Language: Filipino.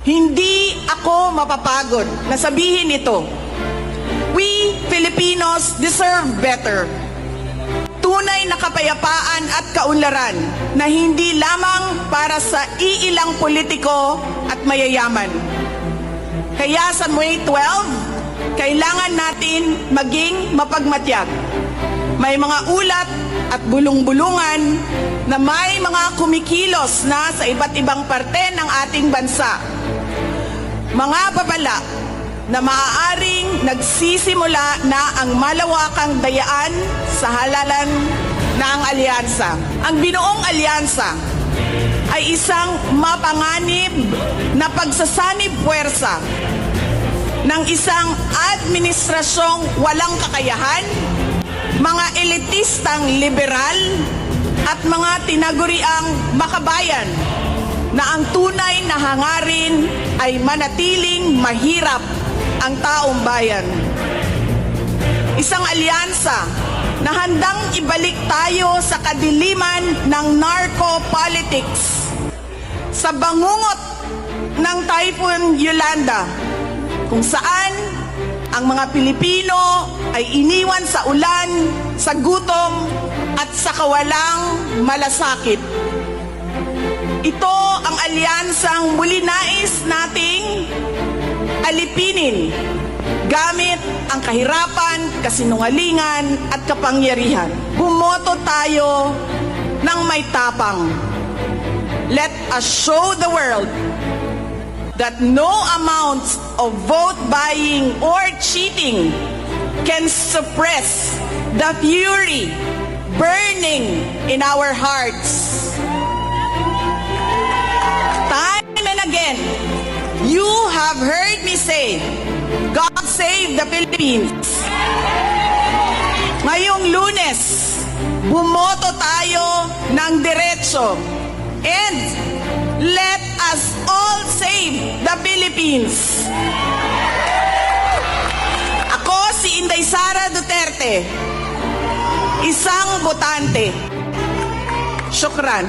Hindi ako mapapagod na sabihin ito. We Filipinos deserve better. Tunay na kapayapaan at kaunlaran na hindi lamang para sa iilang politiko at mayayaman. Kaya sa May 12, kailangan natin maging mapagmatyag. May mga ulat at bulong-bulungan na may mga kumikilos na sa iba't ibang parte ng ating bansa. Mga babala na maaaring nagsisimula na ang malawakang dayaan sa halalan ng alyansa. Ang binuong alyansa ay isang mapanganib na pagsasanib puwersa ng isang administrasyong walang kakayahan, mga elitistang liberal at mga tinaguriang makabayan na ang tunay na hangarin ay manatiling mahirap ang taong bayan. Isang alyansa na handang ibalik tayo sa kadiliman ng narco-politics, sa bangungot ng Typhoon Yolanda, kung saan ang mga Pilipino ay iniwan sa ulan, sa gutom at sa kawalang malasakit. Ito ang alyansang muli nais nating alipinin gamit ang kahirapan, kasinungalingan at kapangyarihan. Bumoto tayo ng may tapang. Let us show the world that no amount of vote buying or cheating can suppress the fury burning in our hearts. Time and again, you have heard me say, God save the Philippines. Ngayong Lunes, bumoto tayo ng diretso. And let us all save the Philippines. Ako si Inday Sara Duterte, isang botante. Syukran.